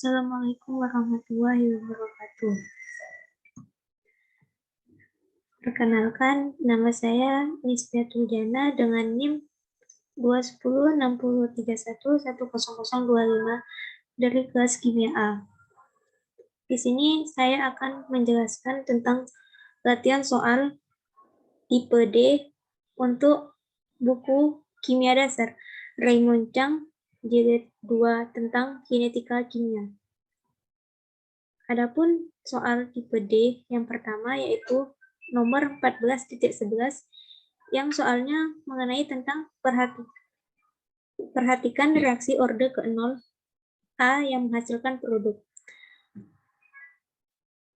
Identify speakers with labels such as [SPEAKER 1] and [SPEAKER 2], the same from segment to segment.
[SPEAKER 1] Assalamualaikum warahmatullahi wabarakatuh. Perkenalkan, nama saya Nisbiatul Jana dengan NIM 2106031100025 dari kelas Kimia A. Di sini saya akan menjelaskan tentang latihan soal tipe D untuk buku Kimia Dasar Raymond Chang jilid 2 tentang kinetika kimia. Adapun soal tipe D yang pertama yaitu nomor 14.11 yang soalnya mengenai tentang perhatikan reaksi orde ke-0 A yang menghasilkan produk.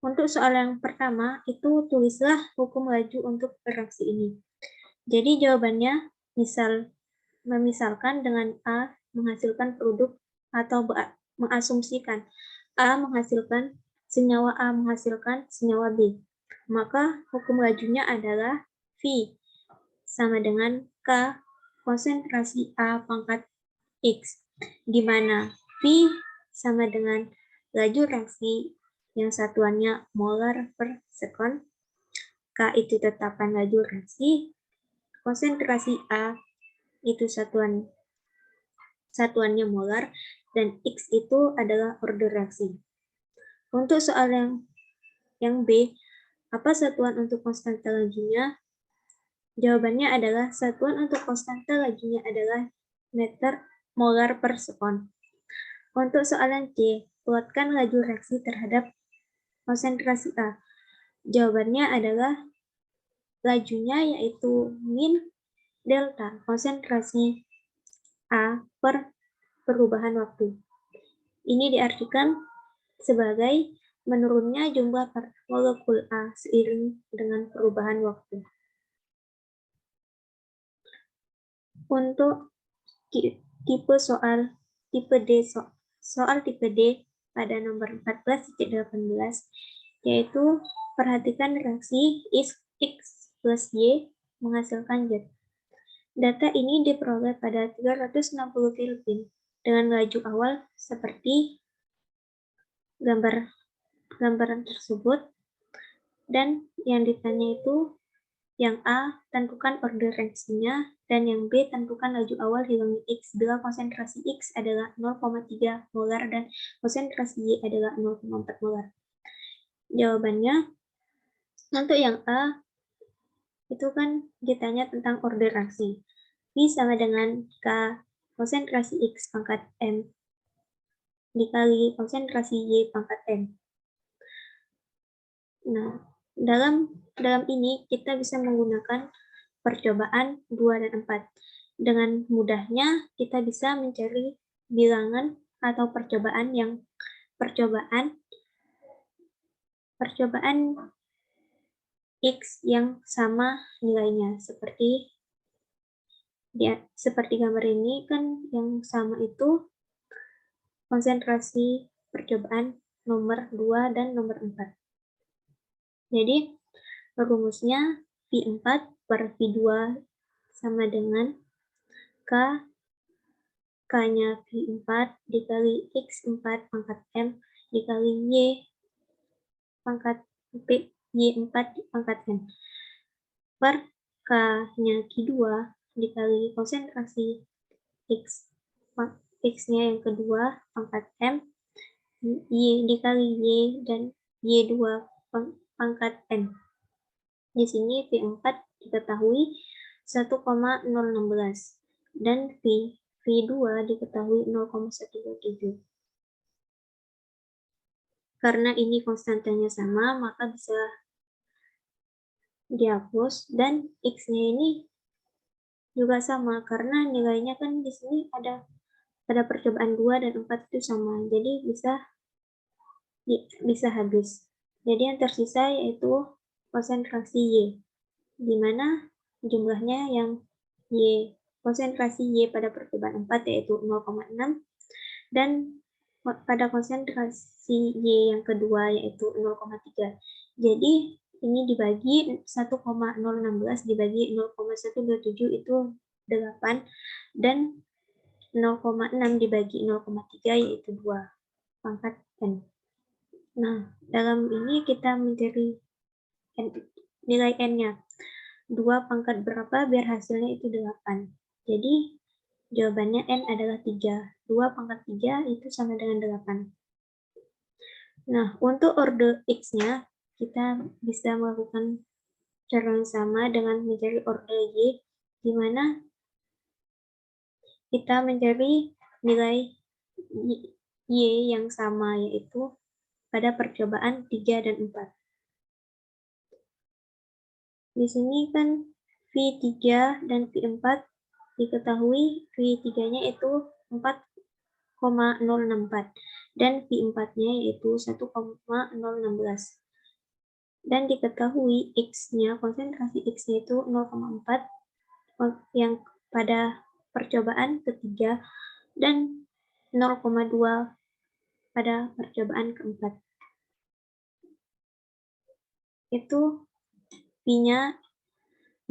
[SPEAKER 1] Untuk soal yang pertama itu tulislah hukum laju untuk reaksi ini. Jadi jawabannya memisalkan dengan A menghasilkan produk atau mengasumsikan A menghasilkan senyawa A menghasilkan senyawa B. Maka hukum lajunya adalah V sama dengan K konsentrasi A pangkat X, di mana V sama dengan laju reaksi yang satuannya molar per sekon, K itu tetapan laju reaksi, konsentrasi A itu satuannya molar, dan X itu adalah order reaksi. Untuk soal yang B, apa satuan untuk konstanta lajunya? Jawabannya adalah satuan untuk konstanta lajunya adalah meter molar per sekon. Untuk soal yang C, buatkan laju reaksi terhadap konsentrasi A. Jawabannya adalah lajunya yaitu min delta konsentrasi A per perubahan waktu. Ini diartikan sebagai menurunnya jumlah molekul A seiring dengan perubahan waktu. Untuk tipe D pada nomor 14.18 yaitu perhatikan reaksi X plus Y menghasilkan Z. Data ini diperoleh pada 360 Kelvin dengan laju awal seperti gambaran tersebut, dan yang ditanya itu yang A tentukan order reaksinya dan yang B tentukan laju awal hilangi X bila konsentrasi X adalah 0,3 molar dan konsentrasi Y adalah 0,4 molar. Jawabannya untuk yang A itu kan ditanya tentang order reaksi. V sama dengan K konsentrasi X pangkat M dikali konsentrasi Y pangkat M. Nah, dalam ini kita bisa menggunakan percobaan 2 dan 4. Dengan mudahnya kita bisa mencari bilangan atau percobaan X yang sama nilainya seperti gambar ini kan yang sama itu konsentrasi percobaan nomor 2 dan nomor 4. Jadi rumusnya V4 per V2 sama dengan K-nya V4 dikali X4 pangkat M dikali Y4 pangkat M per K-nya Q2 dikali konsentrasi X-nya yang kedua pangkat M Y dikali Y dan Y2 pangkat N. Di sini V4 diketahui 1,016 dan V2 diketahui 0,127. Karena ini konstantanya sama, maka bisa dihapus, dan X-nya ini juga sama karena nilainya kan di sini ada percobaan 2 dan 4 itu sama. Jadi bisa habis. Jadi yang tersisa yaitu konsentrasi Y, di mana jumlahnya yang Y, konsentrasi Y pada percobaan 4 yaitu 0,6 dan pada konsentrasi Y yang kedua yaitu 0,3. Jadi ini dibagi 1,016 dibagi 0,127 itu 8 dan 0,6 dibagi 0,3 yaitu 2. pangkat N. Nah, dalam ini kita mencari nilai N-nya. 2 pangkat berapa biar hasilnya itu 8. Jadi, jawabannya N adalah 3. 2 pangkat 3 itu sama dengan 8. Nah, untuk order X-nya, kita bisa melakukan cara yang sama dengan mencari order Y, di mana kita mencari nilai Y yang sama, yaitu pada percobaan 3 dan 4. Di sini kan V3 dan V4 diketahui V3-nya itu 4,064 dan V4-nya yaitu 1,016. Dan diketahui X-nya, konsentrasi X-nya itu 0,4 yang pada percobaan ketiga dan 0,2 pada percobaan keempat. Itu V-nya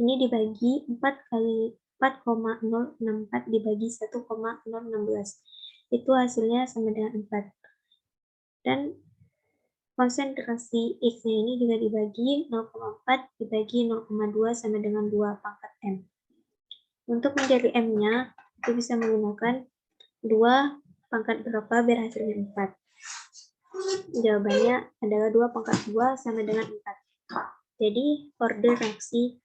[SPEAKER 1] ini dibagi 4 kali 4,064 dibagi 1,016. Itu hasilnya sama dengan 4. Dan konsentrasi X-nya ini juga dibagi 0,4 dibagi 0,2 sama dengan 2 pangkat M. Untuk mencari M-nya, itu bisa menggunakan 2 pangkat berapa biar hasilnya 4. Jawabannya adalah 2 pangkat 2 sama dengan 4. Jadi, order reaksi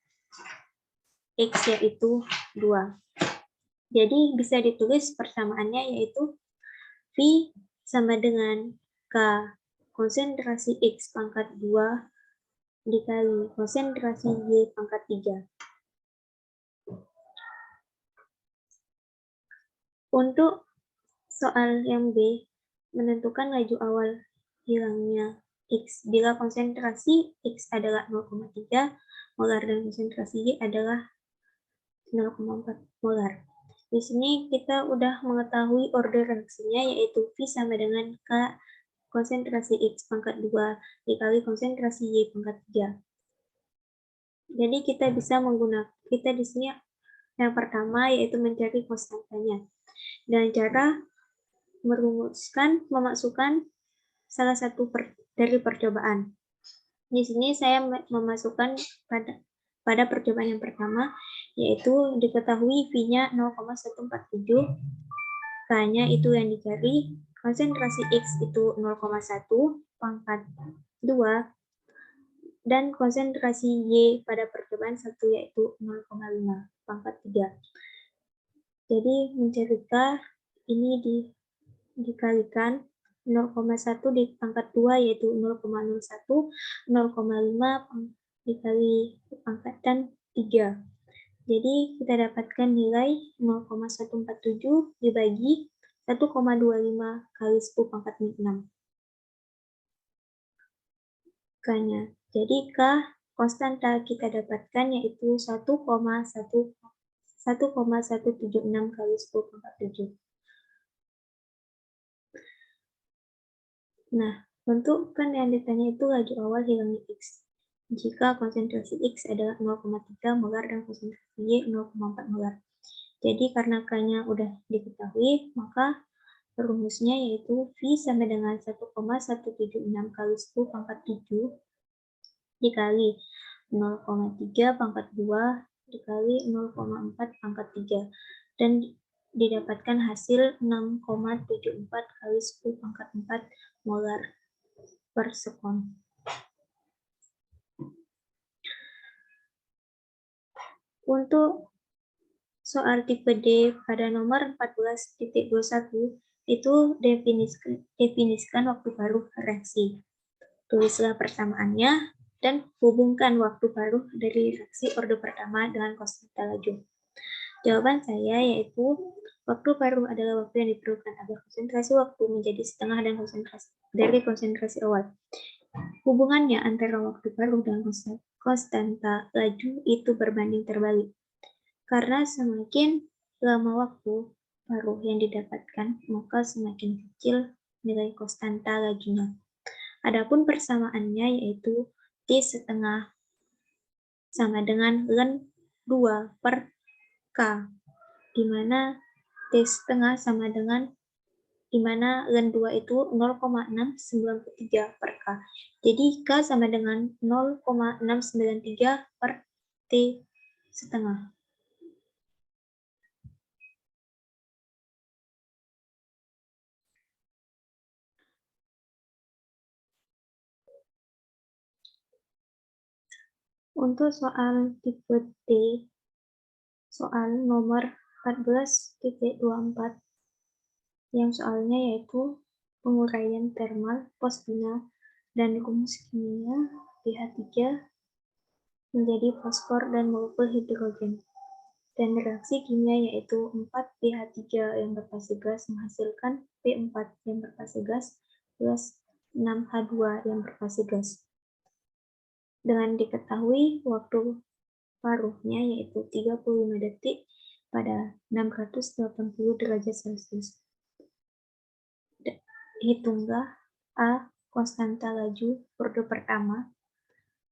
[SPEAKER 1] X yaitu 2. Jadi, bisa ditulis persamaannya yaitu V sama dengan K konsentrasi X pangkat 2 dikali konsentrasi Y pangkat 3. Untuk soal yang B, menentukan laju awal hilangnya X bila konsentrasi X adalah 0,3 molar dan konsentrasi Y adalah 0,4 molar. Di sini kita udah mengetahui order reaksinya yaitu V sama dengan K konsentrasi X pangkat 2 dikali konsentrasi Y pangkat 3. Jadi kita bisa menggunakan, kita di sini yang pertama yaitu mencari konstantanya. Dan cara memasukkan salah satu dari percobaan. Di sini saya memasukkan pada percobaan yang pertama, yaitu diketahui V-nya 0,147, K-nya itu yang dicari, konsentrasi X itu 0,1 pangkat 2, dan konsentrasi Y pada percobaan 1 yaitu 0,5 pangkat 3. Jadi mencari K ini dikalikan 0,1 di pangkat 2 yaitu 0,01, 0,5 dikali pangkatan 3. Jadi kita dapatkan nilai 0,147 dibagi 1,25 kali 10 pangkat 6. K-nya. Jadi K konstanta kita dapatkan yaitu 1,176 kali 10 pangkat 7. Nah, untuk kan yang ditanya itu laju awal hilangnya X. Jika konsentrasi X adalah 0,3 molar dan konsentrasi Y 0,4 molar. Jadi karena K-nya udah diketahui, maka rumusnya yaitu V sama dengan 1,176 kali 10 pangkat 7 dikali 0,3 pangkat 2 dikali 0,4 pangkat 3. Dan didapatkan hasil 6,74 kali 10 pangkat 4 molar per sekon. Untuk soal tipe D pada nomor 14.21 itu definisikan waktu paruh reaksi. Tulislah persamaannya dan hubungkan waktu paruh dari reaksi orde pertama dengan konstanta laju. Jawaban saya yaitu waktu paruh adalah waktu yang diperlukan agar konsentrasi waktu menjadi setengah dari konsentrasi awal. Hubungannya antara waktu paruh dan konstanta laju itu berbanding terbalik. Karena semakin lama waktu paruh yang didapatkan, maka semakin kecil nilai konstanta lajunya. Adapun persamaannya yaitu T setengah sama dengan ln 2 per K, di mana T setengah sama dengan di mana ln 2 itu 0,693 per K. Jadi K sama dengan 0,693 per T setengah. Untuk soal tipe T, soal nomor 14.24, yang soalnya yaitu penguraian thermal fosfina dan rumus kimia pH3 menjadi fosfor dan molekul hidrogen. Dan reaksi kimia yaitu 4pH3 yang berfase gas menghasilkan P4 yang berfase gas plus 6H2 yang berfase gas. Dengan diketahui waktu paruhnya yaitu 35 detik pada 680 derajat Celcius. Hitunglah A. konstanta laju orde pertama,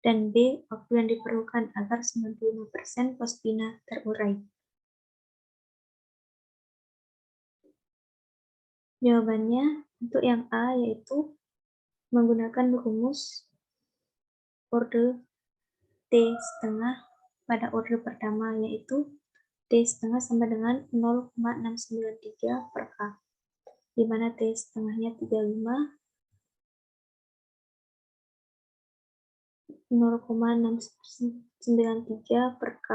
[SPEAKER 1] dan B. waktu yang diperlukan agar 95% fosfina terurai. Jawabannya untuk yang A yaitu menggunakan rumus orde T setengah pada orde pertama, yaitu T setengah sama dengan 0,693 per K, di mana T setengahnya 35, 0,693 per K.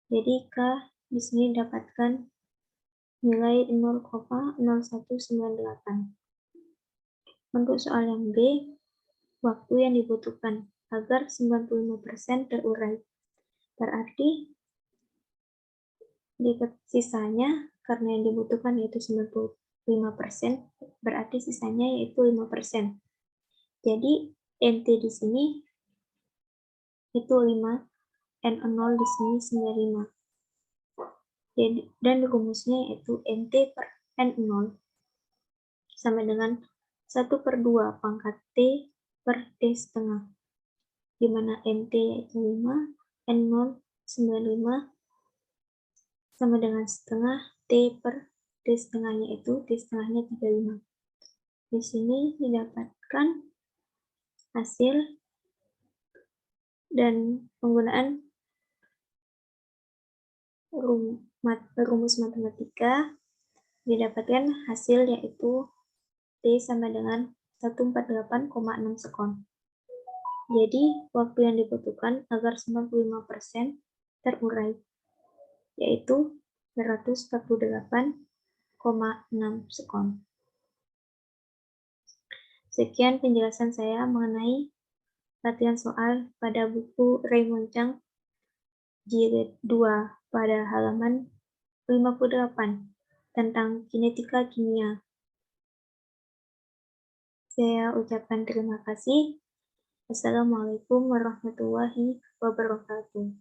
[SPEAKER 1] Jadi K di sini dapatkan nilai 0,0198. Untuk soal yang B, waktu yang dibutuhkan agar 95% terurai. Berarti sisanya, karena yang dibutuhkan yaitu 95%, berarti sisanya yaitu 5%. Jadi NT di sini itu 5, N0 di sini 95. Dan rumusnya yaitu NT per N0 sama dengan 1/2 pangkat T per T setengah, di mana NT yaitu 5, N0 95, sama dengan setengah T per T setengahnya itu T setengahnya 35. Di sini didapatkan hasil, dan penggunaan rumus matematika didapatkan hasil yaitu T sama dengan 148,6 sekon. Jadi waktu yang dibutuhkan agar 95% terurai yaitu 148,6 sekon. Sekian penjelasan saya mengenai latihan soal pada buku Raymond Chang jilid 2 pada halaman 58 tentang kinetika kimia. Saya ucapkan terima kasih. Assalamualaikum warahmatullahi wabarakatuh.